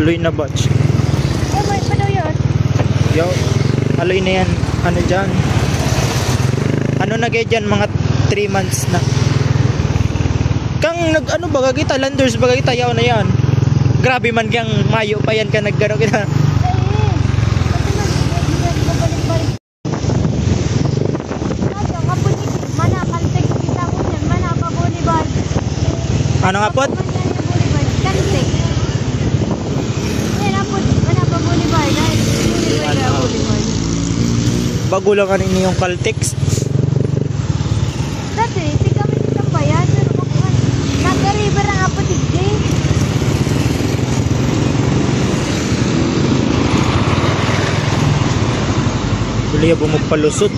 Aloy na batch. Oh, may pa daw yun. Yo, aloy na yan. Ano dyan? Ano na kayo dyan? Mga 3 months na. Kang ano baga kita? Landers baga kita? Yaw na yan. Grabe man kang mayo pa yan ka naggaro kita. Ano nga po? Bago lang kanina yung Caltex. Dati, di kami ditang bayan. Nagka-river ang apotik din. Buli ba magpalusot?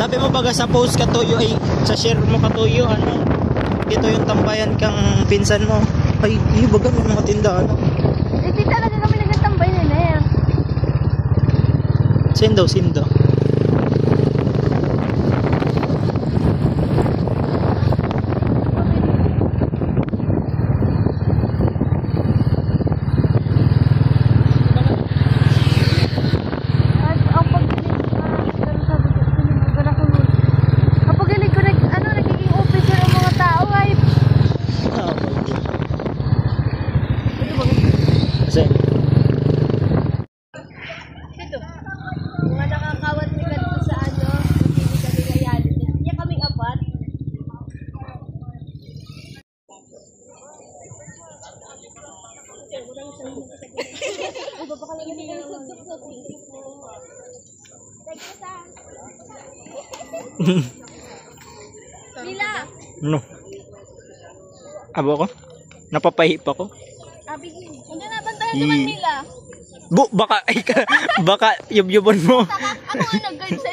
Sabi mo baga sa post katuyo ay sa share mo katuyo ano dito yung tambayan kang pinsan mo ay baga may mga tindahan di talaga kami nagtambay nila yan. Sindo Mila. No. Abo ko? Napapahip ako. Abi, hindi na bantayan naman Mila. Baka yub-yubon mo. Ako nga nag-guide sa